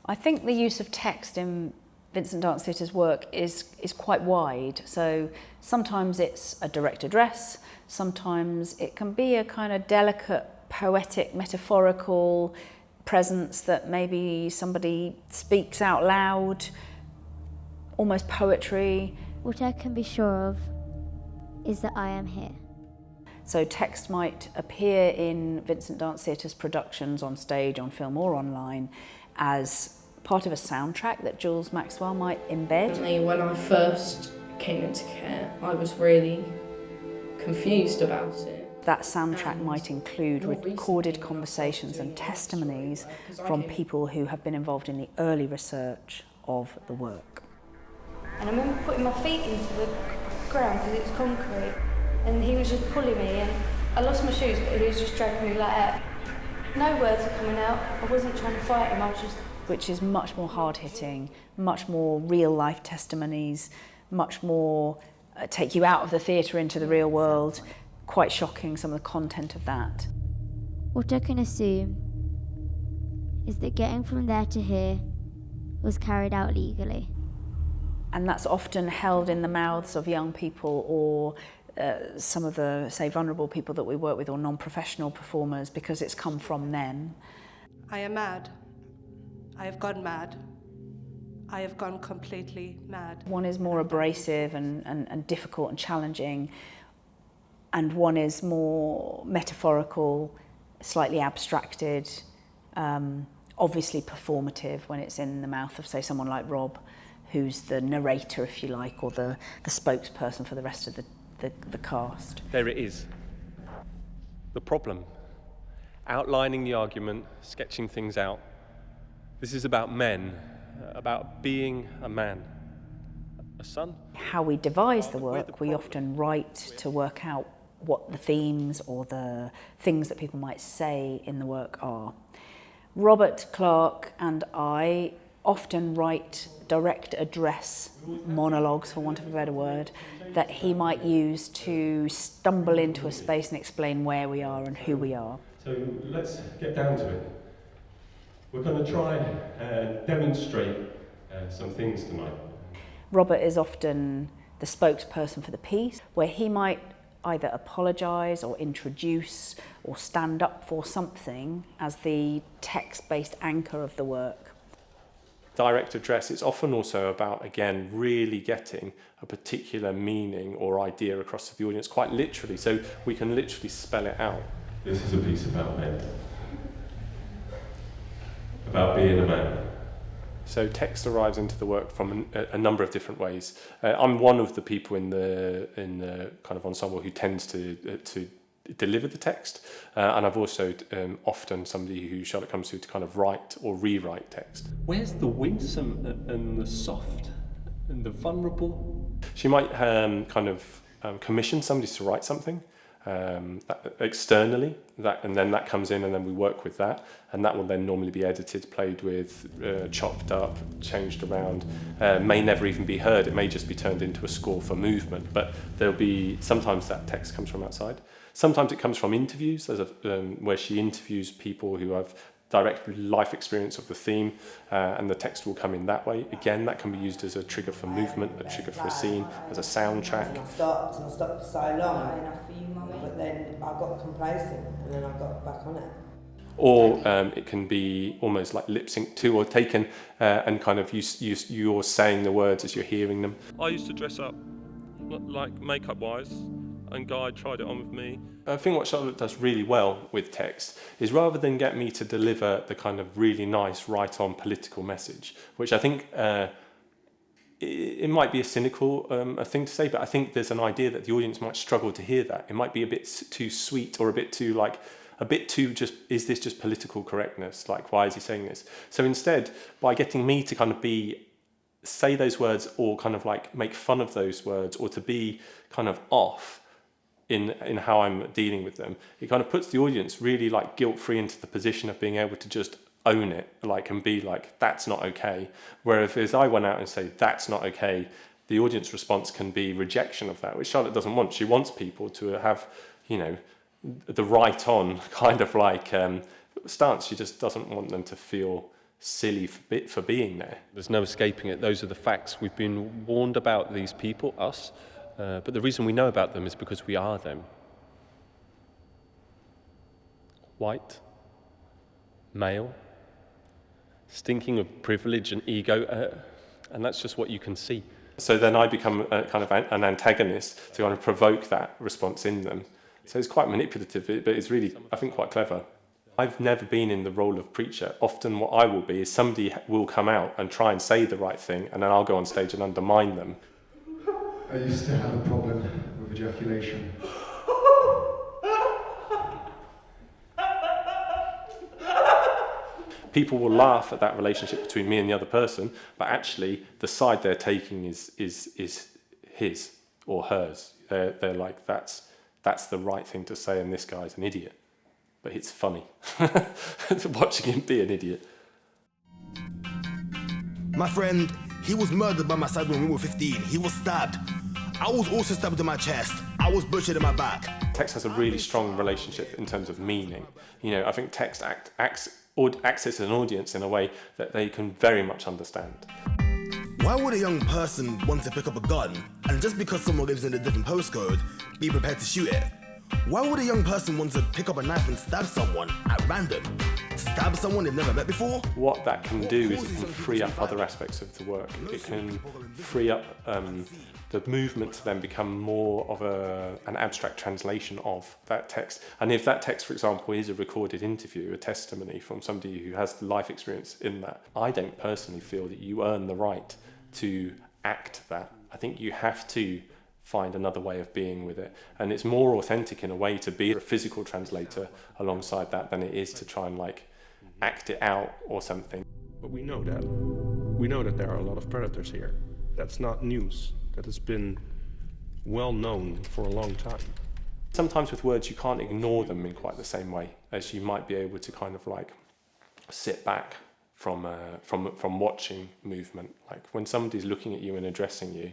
I think the use of text in Vincent Dance Theatre's work is quite wide. So sometimes it's a direct address, sometimes it can be a kind of delicate, poetic, metaphorical presence that maybe somebody speaks out loud, almost poetry. What I can be sure of is that I am here. So text might appear in Vincent Dance Theatre's productions on stage, on film or online as part of a soundtrack that Jules Maxwell might embed. When I first came into care, I was really confused about it. That soundtrack might include recorded conversations and testimonies from people who have been involved in the early research of the work. And I remember putting my feet into the ground because it's concrete, and he was just pulling me, and I lost my shoes, but he was just dragging me like that. No words were coming out. I wasn't trying to fight him, I was just... Which is much more hard-hitting, much more real-life testimonies, much more take you out of the theatre into the real world. Quite shocking, some of the content of that. What I can assume is that getting from there to here was carried out legally. And that's often held in the mouths of young people or some of the, say, vulnerable people that we work with or non-professional performers because it's come from them. I am mad. I have gone mad. I have gone completely mad. One is more abrasive and difficult and challenging, and one is more metaphorical, slightly abstracted, obviously performative when it's in the mouth of, say, someone like Rob, who's the narrator, if you like, or the spokesperson for the rest of the cast. There it is. The problem. Outlining the argument, sketching things out. This is about men, about being a man, a son. How we devise the work, we often write to work out what the themes or the things that people might say in the work are. Robert Clark and I often write direct address monologues, for want of a better word, that he might use to stumble into a space and explain where we are and who we are. So let's get down to it. We're going to try and demonstrate some things tonight. Robert is often the spokesperson for the piece, where he might either apologise or introduce or stand up for something as the text-based anchor of the work. Direct address, it's often also about, again, really getting a particular meaning or idea across to the audience, quite literally, so we can literally spell it out. This is a piece about men. About being a man. So text arrives into the work from a number of different ways. I'm one of the people in the kind of ensemble who tends to deliver the text, and I've also often somebody who Charlotte comes to kind of write or rewrite text. Where's the winsome and the soft and the vulnerable? She might kind of commission somebody to write something externally, and then that comes in and then we work with that, and that will then normally be edited, played with, chopped up, changed around, may never even be heard. It may just be turned into a score for movement, but there'll be, sometimes that text comes from outside. Sometimes it comes from interviews, where she interviews people who have direct life experience of the theme, and the text will come in that way. Again, that can be used as a trigger for movement, a trigger for a scene, as a soundtrack. I stopped for so long, enough for you, Mummy. But then I got complacent and then I got back on it. Or it can be almost like lip sync to or taken and kind of you're saying the words as you're hearing them. I used to dress up like makeup wise, and Guy tried it on with me. I think what Charlotte does really well with text is rather than get me to deliver the kind of really nice right-on political message, which I think it might be a cynical a thing to say, but I think there's an idea that the audience might struggle to hear that. It might be a bit too sweet or a bit too just, is this just political correctness? Like, why is he saying this? So instead, by getting me to kind of say those words or kind of like make fun of those words or to be kind of off in how I'm dealing with them, it kind of puts the audience really like guilt-free into the position of being able to just own it, like, and be like, that's not okay. Whereas if I went out and say, that's not okay, the audience response can be rejection of that, which Charlotte doesn't want. She wants people to have, you know, the right on kind of like stance. She just doesn't want them to feel silly for being there. There's no escaping it. Those are the facts. We've been warned about these people, us, but the reason we know about them is because we are them. White, male, stinking of privilege and ego, and that's just what you can see. So then I become kind of an antagonist to kind of provoke that response in them. So it's quite manipulative, but it's really, I think, quite clever. I've never been in the role of preacher. Often what I will be is somebody will come out and try and say the right thing, and then I'll go on stage and undermine them. I used to have a problem with ejaculation. People will laugh at that relationship between me and the other person, but actually the side they're taking is his or hers. They're like, that's the right thing to say, and this guy's an idiot. But it's funny watching him be an idiot. My friend, he was murdered by my side when we were 15. He was stabbed. I was also stabbed in my chest. I was butchered in my back. Text has a really strong relationship in terms of meaning. You know, I think text accesses an audience in a way that they can very much understand. Why would a young person want to pick up a gun and just because someone lives in a different postcode, be prepared to shoot it? Why would a young person want to pick up a knife and stab someone at random? Stab someone they've never met before? What that can do is it can free up other aspects of the work. It can free up the movement to then become more of an abstract translation of that text. And if that text, for example, is a recorded interview, a testimony from somebody who has life experience in that, I don't personally feel that you earn the right to act that. I think you have to find another way of being with it. And it's more authentic in a way to be a physical translator alongside that than it is to try and like act it out or something. But we know that. We know that there are a lot of predators here. That's not news. That has been well known for a long time. Sometimes with words you can't ignore them in quite the same way as you might be able to kind of like sit back from watching movement. Like when somebody's looking at you and addressing you,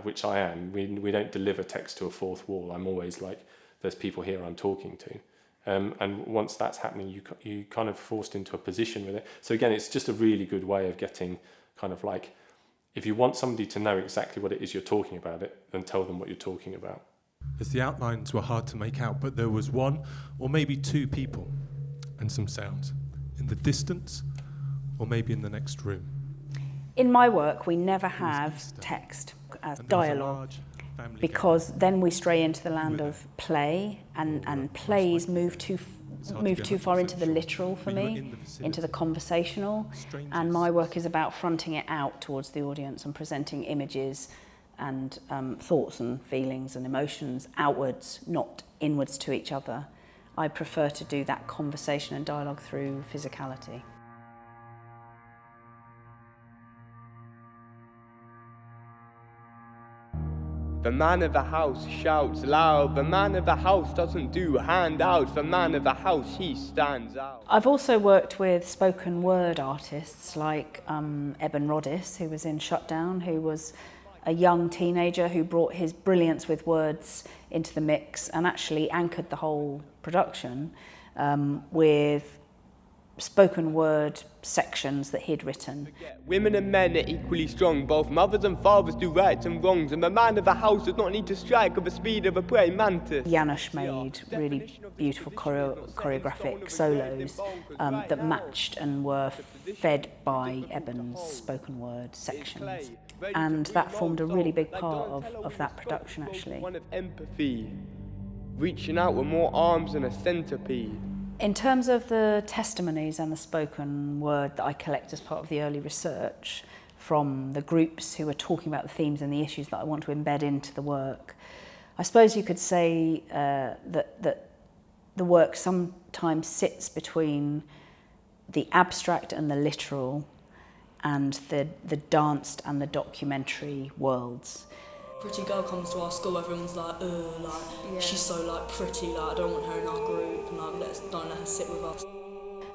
which I am, we don't deliver text to a fourth wall. I'm always like, there's people here I'm talking to. And once that's happening, you kind of forced into a position with it. So again, it's just a really good way of getting kind of like, if you want somebody to know exactly what it is you're talking about it, then tell them what you're talking about. As the outlines were hard to make out, but there was one or maybe two people and some sounds in the distance or maybe in the next room. In my work, we never have text as dialogue because then we stray into the land of play, and plays move too far into the literal for me, into the conversational, and my work is about fronting it out towards the audience and presenting images and thoughts and feelings and emotions outwards, not inwards to each other. I prefer to do that conversation and dialogue through physicality. The man of the house shouts loud. The man of the house doesn't do handouts. The man of the house, he stands out. I've also worked with spoken word artists like Eben Roddis, who was in Shutdown, who was a young teenager who brought his brilliance with words into the mix and actually anchored the whole production with spoken word sections that he'd written. Women and men are equally strong. Both mothers and fathers do rights and wrongs, and the man of the house does not need to strike with the speed of a praying mantis. Janusz made really beautiful choreographic solos that matched and were fed by Eben's spoken word sections. And that formed a really big part of that production, actually. One of empathy, reaching out with more arms than a centipede. In terms of the testimonies and the spoken word that I collect as part of the early research from the groups who are talking about the themes and the issues that I want to embed into the work, I suppose you could say that the work sometimes sits between the abstract and the literal and the danced and the documentary worlds. Pretty girl comes to our school, everyone's like, she's so like pretty, like I don't want her in our group, and like don't let her sit with us.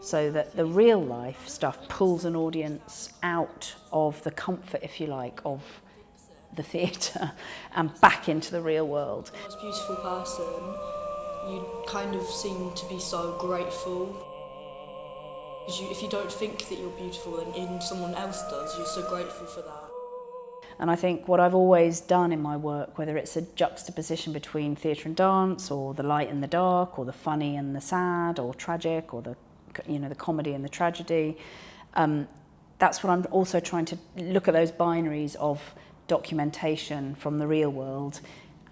So that the real life stuff pulls an audience out of the comfort, if you like, of the theatre and back into the real world. As a beautiful person, you kind of seem to be so grateful. If you don't think that you're beautiful and someone else does, you're so grateful for that. And I think what I've always done in my work, whether it's a juxtaposition between theatre and dance, or the light and the dark, or the funny and the sad, or tragic, or the comedy and the tragedy, that's what I'm also trying to look at, those binaries of documentation from the real world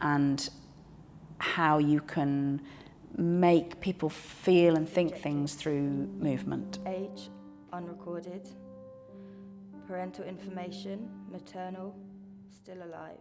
and how you can make people feel and think things through movement. Age, unrecorded. Parental information, maternal, still alive.